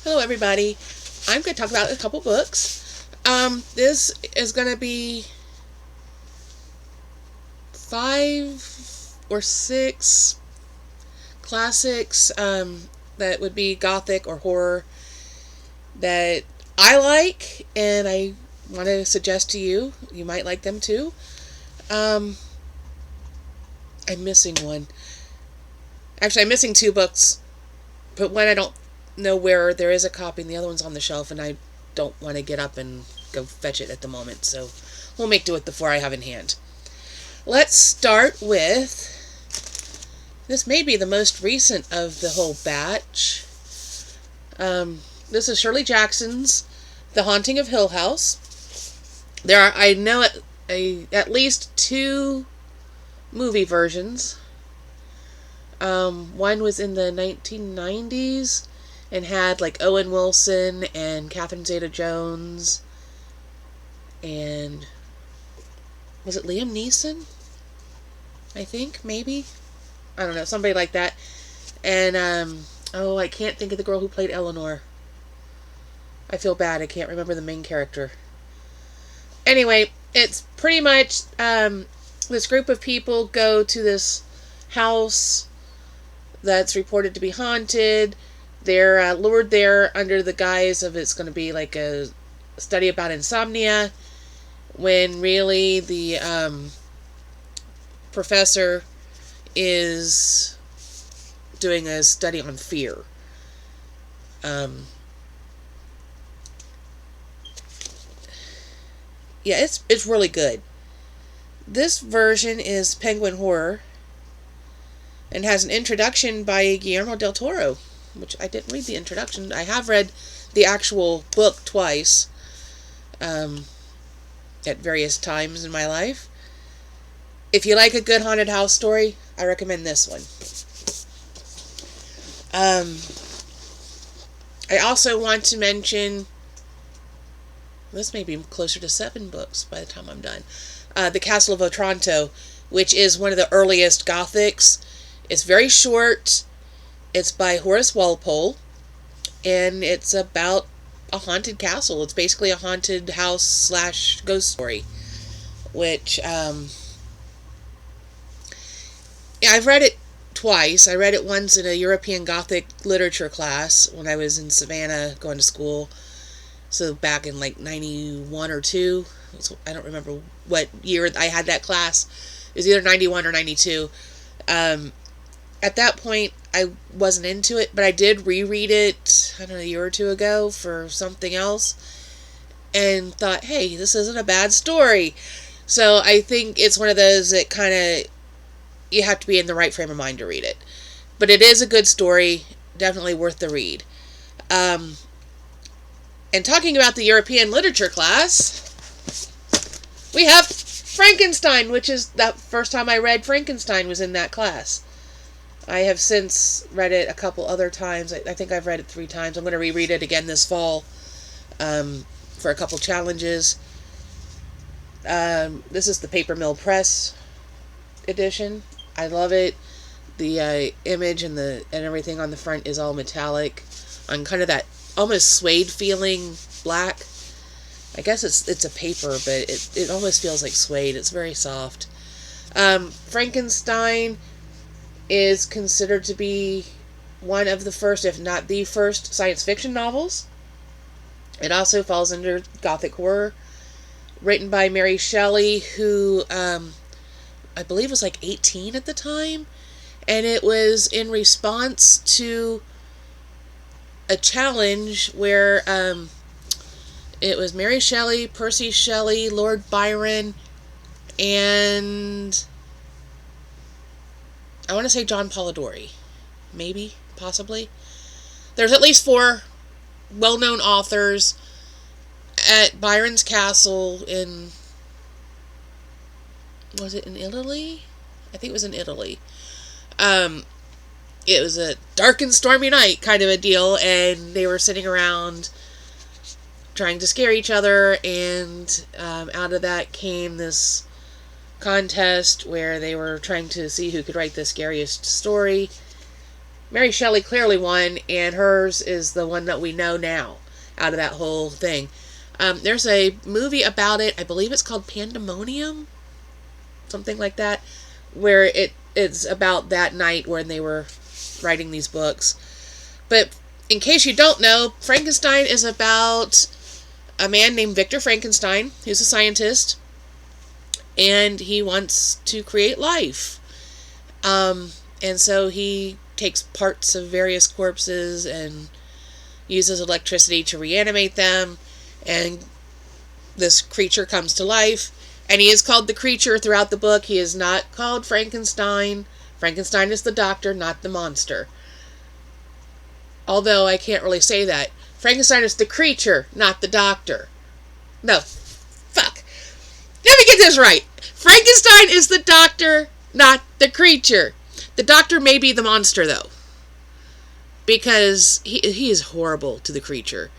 Hello, everybody. I'm going to talk about a couple books. This is going to be 5 or 6 classics that would be Gothic or horror that I like, and I want to suggest to you. You might like them too. I'm missing one. Actually, I'm missing 2 books, but one I don't know where there is a copy, and the other one's on the shelf, and I don't want to get up and go fetch it at the moment, so we'll make do with the 4 I have in hand. Let's start with, this may be the most recent of the whole batch. This is Shirley Jackson's The Haunting of Hill House. There are, I know, at least 2 movie versions. One was in the 1990s and had like Owen Wilson and Catherine Zeta-Jones and was it Liam Neeson? I think, maybe. I don't know, somebody like that. And I can't think of the girl who played Eleanor. I feel bad, I can't remember the main character. Anyway, it's pretty much this group of people go to this house that's reported to be haunted. They're lured there under the guise of it's going to be like a study about insomnia, when really the professor is doing a study on fear. Yeah, it's really good. This version is Penguin Horror and has an introduction by Guillermo del Toro, which I didn't read the introduction. I have read the actual book twice at various times in my life. If you like a good haunted house story, I recommend this one. I also want to mention, this may be closer to 7 books by the time I'm done, The Castle of Otranto, which is one of the earliest Gothics. It's very short. It's by Horace Walpole, and it's about a haunted castle. It's basically a haunted house / ghost story, which I've read it twice. I read it once in a European Gothic literature class when I was in Savannah going to school. So back in like 91 or 2. I don't remember what year I had that class. It was either 91 or 92. At that point, I wasn't into it, but I did reread it, I don't know, a year or 2 ago for something else, and thought, hey, this isn't a bad story. So I think it's one of those that kind of, you have to be in the right frame of mind to read it. But it is a good story, definitely worth the read. And talking about the European literature class, we have Frankenstein, which is the first time I read Frankenstein was in that class. I have since read it a couple other times. I think I've read it 3 times. I'm going to reread it again this fall for a couple challenges. This is the Paper Mill Press edition. I love it. The image and everything on the front is all metallic, on kind of that almost suede feeling black. I guess it's a paper, but it almost feels like suede. It's very soft. Frankenstein is considered to be one of the first, if not the first, science fiction novels. It also falls under Gothic horror, written by Mary Shelley, who I believe was like 18 at the time, and it was in response to a challenge where it was Mary Shelley, Percy Shelley, Lord Byron, and I want to say John Polidori. Maybe, possibly. There's at least 4 well-known authors at Byron's castle in, was it in Italy? I think it was in Italy. It was a dark and stormy night kind of a deal, and they were sitting around trying to scare each other, and out of that came this contest where they were trying to see who could write the scariest story. Mary Shelley clearly won, and hers is the one that we know now out of that whole thing. There's a movie about it. I believe it's called Pandemonium, something like that, where it's about that night when they were writing these books. But in case you don't know, Frankenstein is about a man named Victor Frankenstein, who's a scientist, and he wants to create life. And so he takes parts of various corpses and uses electricity to reanimate them, and this creature comes to life. And he is called the creature throughout the book. He is not called Frankenstein. Frankenstein is the doctor, not the monster. Although I can't really say that. Frankenstein is the creature, not the doctor. No. Fuck. Let me get this right. Frankenstein is the doctor, not the creature. The doctor may be the monster, though. Because he is horrible to the creature.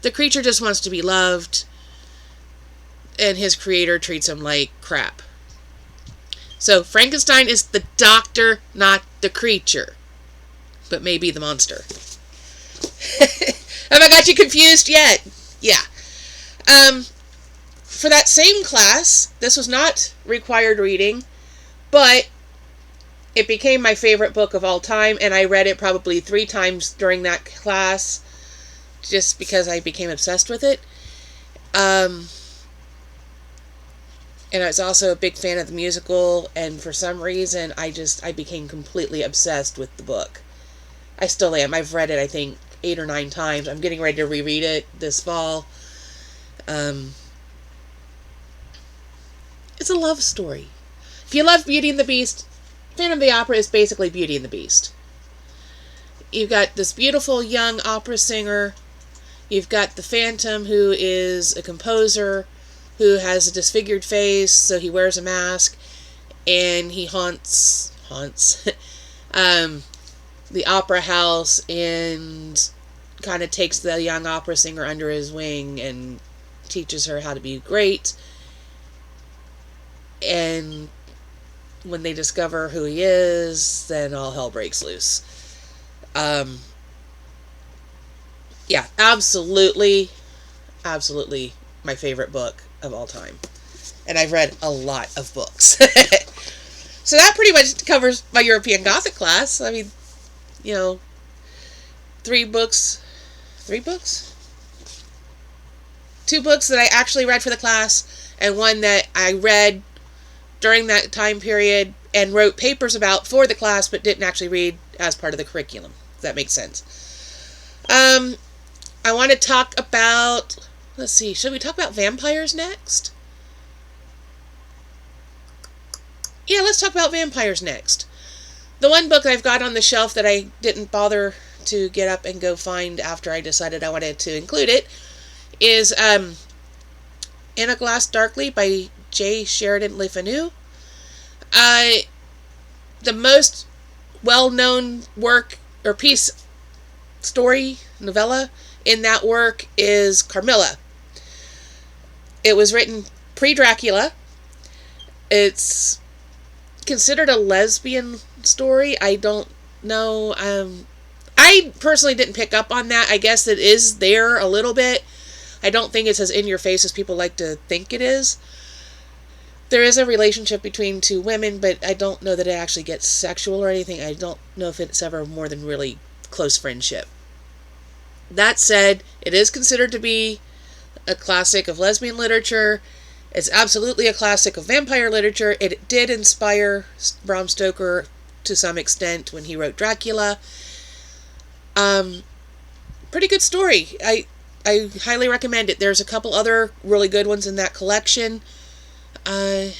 The creature just wants to be loved, and his creator treats him like crap. So Frankenstein is the doctor, not the creature. But maybe the monster. Have I got you confused yet? Yeah. For that same class, this was not required reading, but it became my favorite book of all time, and I read it probably 3 times during that class, just because I became obsessed with it. And I was also a big fan of the musical, and for some reason, I became completely obsessed with the book. I still am. I've read it, I think, 8 or 9 times. I'm getting ready to reread it this fall. It's a love story. If you love Beauty and the Beast, Phantom of the Opera is basically Beauty and the Beast. You've got this beautiful young opera singer. You've got the Phantom, who is a composer, who has a disfigured face, so he wears a mask, and he haunts the opera house and kind of takes the young opera singer under his wing and teaches her how to be great. And when they discover who he is, then all hell breaks loose. Yeah, absolutely my favorite book of all time. And I've read a lot of books. So that pretty much covers my European Gothic class. I mean, 3 books? 2 books that I actually read for the class, and one that I read during that time period and wrote papers about for the class, but didn't actually read as part of the curriculum. If that makes sense. I want to talk about, let's see, should we talk about vampires next? Yeah, let's talk about vampires next. The one book I've got on the shelf that I didn't bother to get up and go find after I decided I wanted to include it is In a Glass Darkly by J. Sheridan Le Fanu. The most well-known work or piece, story, novella in that work is Carmilla. It was written pre-Dracula. It's considered a lesbian story. I don't know. I personally didn't pick up on that. I guess it is there a little bit. I don't think it's as in your face as people like to think it is. There is a relationship between 2 women, but I don't know that it actually gets sexual or anything. I don't know if it's ever more than really close friendship. That said, it is considered to be a classic of lesbian literature. It's absolutely a classic of vampire literature. It did inspire Bram Stoker to some extent when he wrote Dracula. Pretty good story. I highly recommend it. There's a couple other really good ones in that collection. I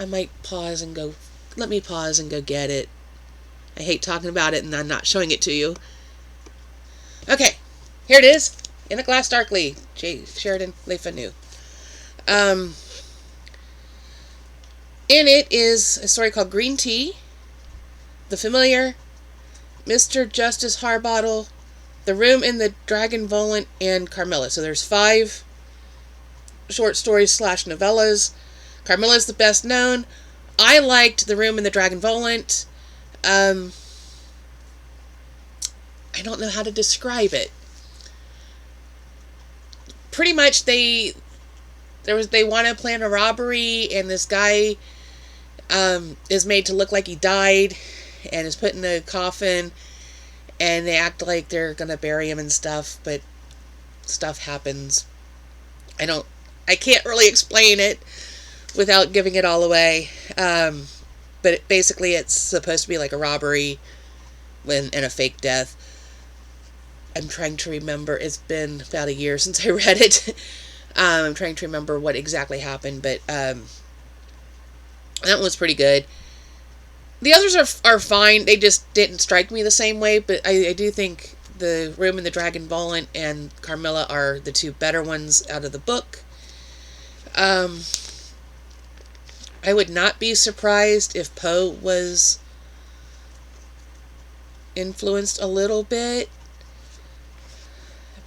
might pause and go, let me pause and go get it. I hate talking about it and I'm not showing it to you. Okay, here it is. In a Glass Darkly, J. Sheridan Le Fanu. In it is a story called Green Tea, The Familiar, Mr. Justice Harbottle, The Room in the Dragon Volant, and Carmilla. So there's 5 short stories / novellas. Carmilla's the best known. I liked The Room in the Dragon Volant. I don't know how to describe it. Pretty much they want to plan a robbery, and this guy is made to look like he died and is put in a coffin, and they act like they're gonna bury him and stuff, but stuff happens. I can't really explain it without giving it all away. But basically it's supposed to be like a robbery and a fake death. I'm trying to remember. It's been about a year since I read it. I'm trying to remember what exactly happened, but that one was pretty good. The others are fine. They just didn't strike me the same way, but I do think The Room in the Dragon Vault and Carmilla are the two better ones out of the book. I would not be surprised if Poe was influenced a little bit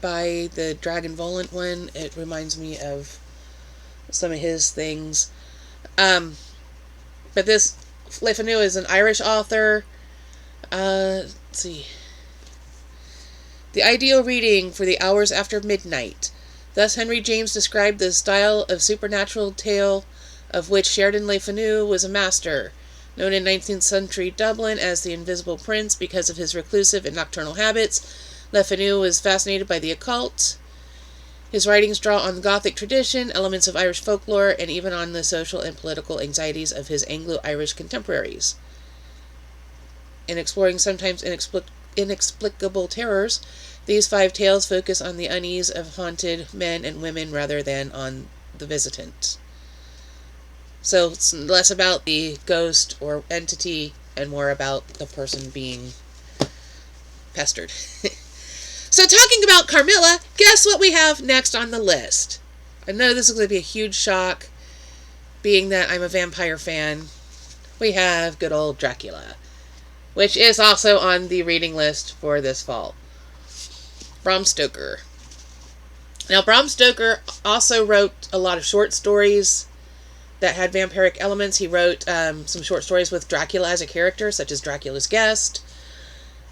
by the Dragon Vault one. It reminds me of some of his things. But this Le Fanu is an Irish author. Let's see. The ideal reading for the hours after midnight. Thus Henry James described the style of supernatural tale of which Sheridan Le Fanu was a master. Known in 19th century Dublin as the Invisible Prince because of his reclusive and nocturnal habits, Le Fanu was fascinated by the occult. His writings draw on the Gothic tradition, elements of Irish folklore, and even on the social and political anxieties of his Anglo-Irish contemporaries. In exploring sometimes inexplicable terrors, these 5 tales focus on the unease of haunted men and women rather than on the visitant. So it's less about the ghost or entity and more about the person being pestered. So talking about Carmilla, guess what we have next on the list? I know this is going to be a huge shock, being that I'm a vampire fan. We have good old Dracula, which is also on the reading list for this fall. Bram Stoker. Now, Bram Stoker also wrote a lot of short stories that had vampiric elements. He wrote some short stories with Dracula as a character, such as Dracula's Guest,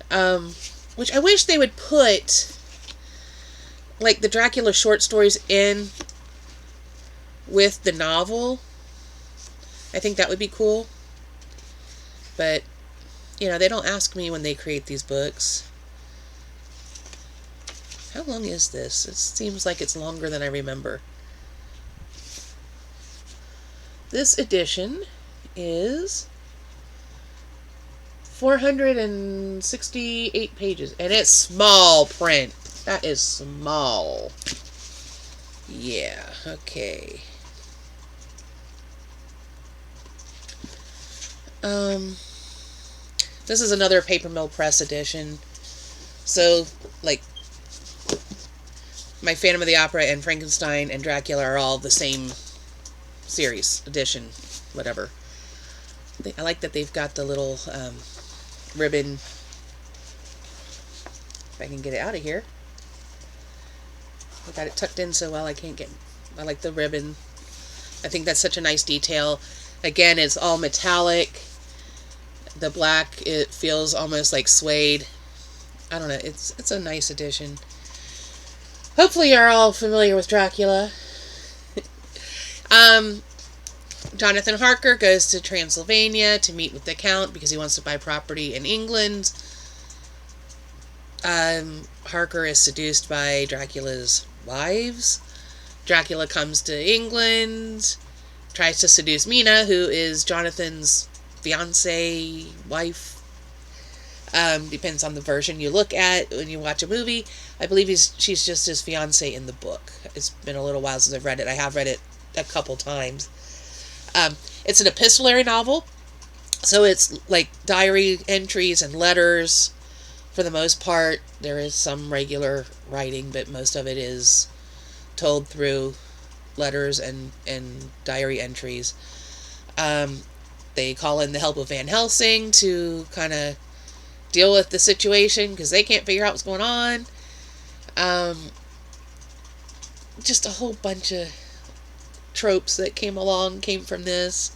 which I wish they would put, like, the Dracula short stories in with the novel. I think that would be cool. But, you know, they don't ask me when they create these books. How long is this? It seems like it's longer than I remember. This edition is 468 pages, and it's small print. That is small. Yeah, okay. This is another Paper Mill Press edition. So, like, my Phantom of the Opera and Frankenstein and Dracula are all the same series, edition, whatever. I like that they've got the little ribbon. If I can get it out of here. I got it tucked in so well I like the ribbon. I think that's such a nice detail. Again, it's all metallic. The black, it feels almost like suede. I don't know, it's a nice addition. Hopefully you're all familiar with Dracula. Jonathan Harker goes to Transylvania to meet with the Count because he wants to buy property in England. Harker is seduced by Dracula's wives. Dracula comes to England, tries to seduce Mina, who is Jonathan's fiancée, wife. Depends on the version you look at when you watch a movie. I believe she's just his fiancée in the book. It's been a little while since I've read it. I have read it a couple times. It's an epistolary novel, so it's like diary entries and letters for the most part. There is some regular writing, but most of it is told through letters and diary entries. They call in the help of Van Helsing to kind of deal with the situation because they can't figure out what's going on. Just a whole bunch of tropes that came from this.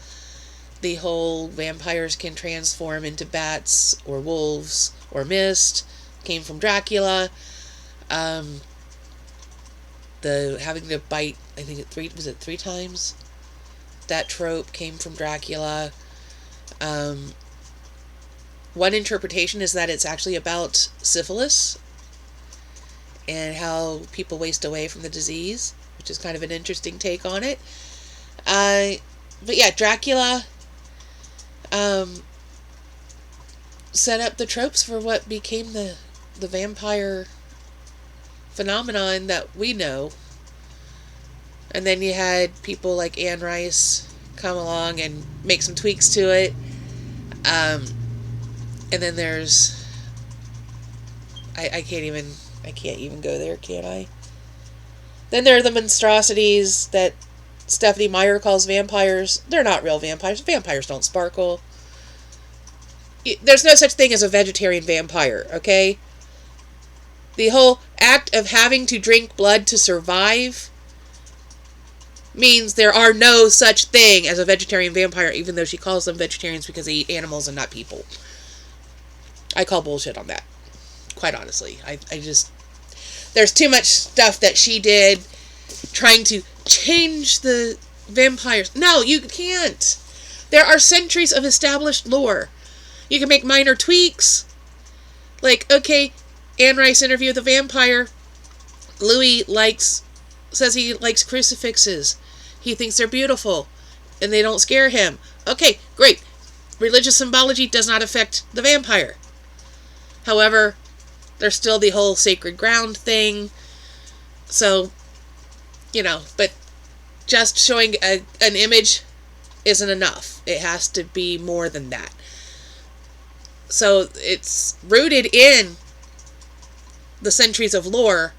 The whole vampires can transform into bats or wolves or mist. came from Dracula. Um, the having to bite, I think three times? That trope came from Dracula. Um, one interpretation is that it's actually about syphilis and how people waste away from the disease, which is kind of an interesting take on it. But yeah, Dracula set up the tropes for what became the vampire phenomenon that we know. And then you had people like Anne Rice come along and make some tweaks to it. And then there's I can't even go there, can I? Then there are the monstrosities that Stephanie Meyer calls vampires. They're not real vampires. Vampires don't sparkle. There's no such thing as a vegetarian vampire, okay? The whole act of having to drink blood to survive means there are no such thing as a vegetarian vampire, even though she calls them vegetarians because they eat animals and not people. I call bullshit on that, quite honestly. I just... There's too much stuff that she did trying to change the vampires. No, you can't. There are centuries of established lore. You can make minor tweaks. Like, okay, Anne Rice interview with a vampire. Louis says he likes crucifixes. He thinks they're beautiful and they don't scare him. Okay, great. Religious symbology does not affect the vampire. However, there's still the whole sacred ground thing. So, but just showing an image isn't enough. It has to be more than that. So it's rooted in the centuries of lore,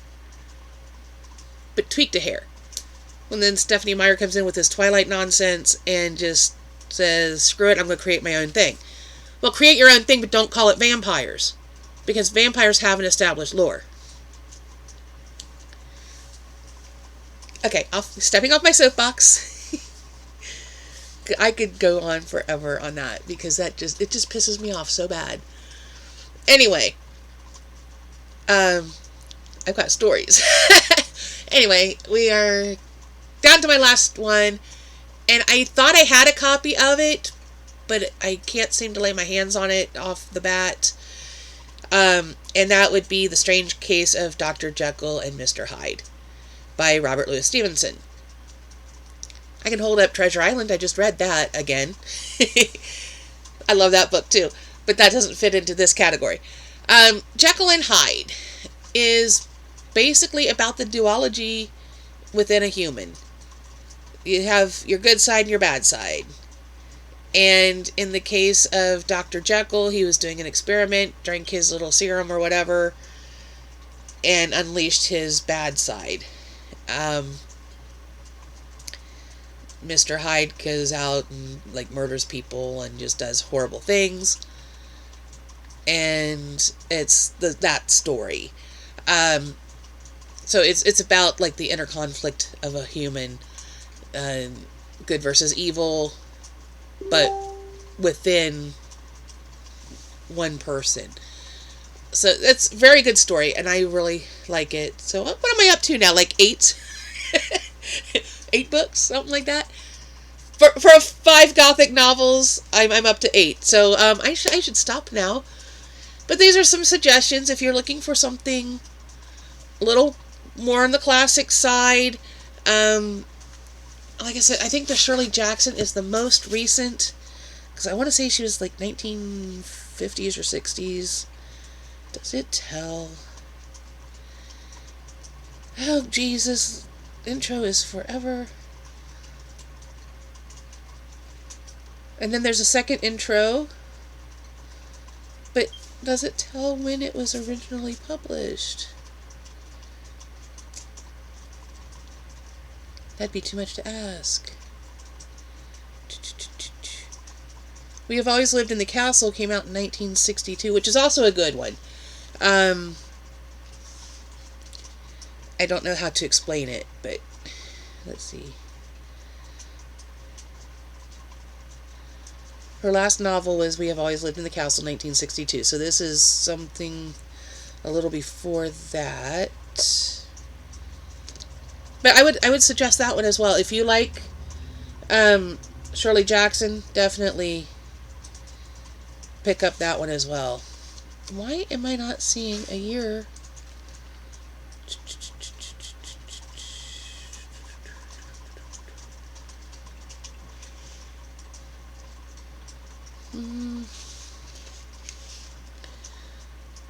but tweaked a hair. And then Stephanie Meyer comes in with this Twilight nonsense and just says, screw it, I'm going to create my own thing. Well, create your own thing, but don't call it vampires. Because vampires have an established lore. Okay, stepping off my soapbox. I could go on forever on that because it just pisses me off so bad. Anyway, I've got stories. Anyway, we are down to my last one, and I thought I had a copy of it, but I can't seem to lay my hands on it off the bat. And that would be The Strange Case of Dr. Jekyll and Mr. Hyde by Robert Louis Stevenson. I can hold up Treasure Island. I just read that again. I love that book too, but that doesn't fit into this category. Jekyll and Hyde is basically about the duology within a human. You have your good side and your bad side. And in the case of Dr. Jekyll, he was doing an experiment, drank his little serum or whatever, and unleashed his bad side. Mr. Hyde goes out and murders people and just does horrible things. And it's that story. So it's about the inner conflict of a human, good versus evil, but within one person. So it's a very good story, and I really like it. So what am I up to now? 8? 8 books, something like that. For 5 Gothic novels, I'm up to 8. So I should stop now. But these are some suggestions if you're looking for something a little more on the classic side. Like I said, I think the Shirley Jackson is the most recent, because I want to say she was 1950s or 60s. Does it tell? Oh, Jesus. Intro is forever. And then there's a second intro. But does it tell when it was originally published? That'd be too much to ask. We Have Always Lived in the Castle came out in 1962, which is also a good one. I don't know how to explain it, but let's see. Her last novel was We Have Always Lived in the Castle, 1962. So this is something a little before that. But I would suggest that one as well. If you like Shirley Jackson, definitely pick up that one as well. Why am I not seeing a year?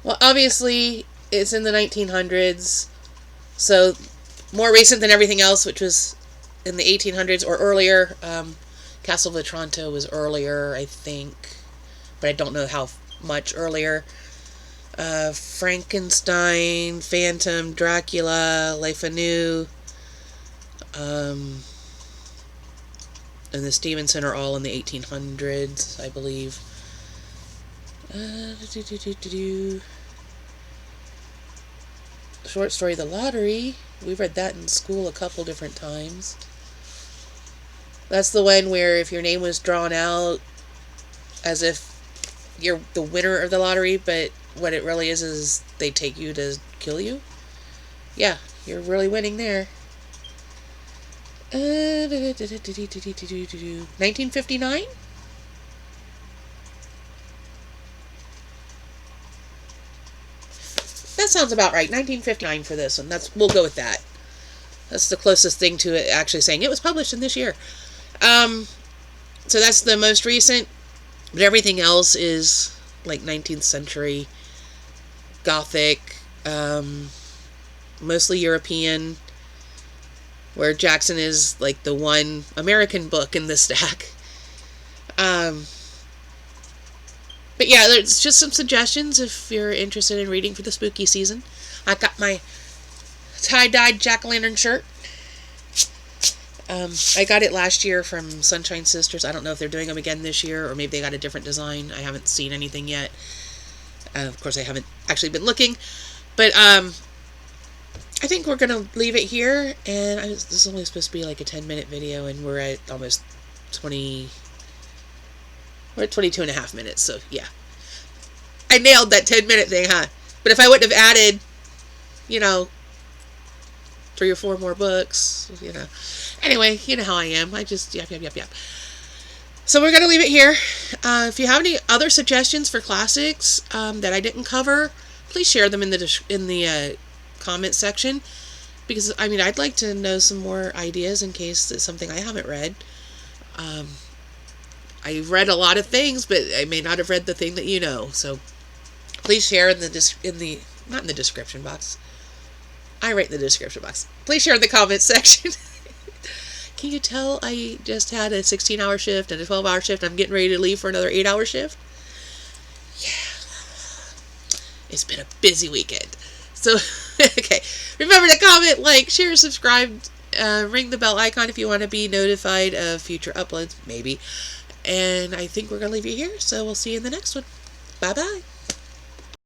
Well, obviously, it's in the 1900s, so more recent than everything else, which was in the 1800s or earlier. Castle of Otranto was earlier, I think, but I don't know how much earlier. Frankenstein, Phantom, Dracula, Life Anew, and the Stevenson are all in the 1800s, I believe. Short story, The Lottery. We read that in school a couple different times. That's the one where if your name was drawn out as if you're the winner of the lottery, but what it really is they take you to kill you. Yeah, you're really winning there. 1959? That sounds about right. 1959 for this one. We'll go with that. That's the closest thing to it actually saying it was published in this year. So that's the most recent, but everything else is like 19th century, Gothic, mostly European, where Jackson is like the one American book in the stack. But yeah, there's just some suggestions if you're interested in reading for the spooky season. I got my tie-dyed jack-o'-lantern shirt. I got it last year from Sunshine Sisters. I don't know if they're doing them again this year, or maybe they got a different design. I haven't seen anything yet. Of course, I haven't actually been looking. But I think we're going to leave it here. And this is only supposed to be like a 10-minute video, and we're at almost 20... We're at 22 and a half minutes, so yeah. I nailed that 10-minute thing, huh? But if I wouldn't have added, 3 or 4 more books, Anyway, you know how I am. I just, yap. So we're going to leave it here. If you have any other suggestions for classics that I didn't cover, please share them in the comment section. Because, I'd like to know some more ideas in case it's something I haven't read. I've read a lot of things, but I may not have read the thing that you know. So please share not in the description box. I write in the description box. Please share in the comment section. Can you tell I just had a 16-hour shift and a 12-hour shift? I'm getting ready to leave for another 8-hour shift. Yeah. It's been a busy weekend. So, okay. Remember to comment, like, share, subscribe, ring the bell icon if you want to be notified of future uploads, maybe. And I think we're going to leave you here, so we'll see you in the next one. Bye-bye.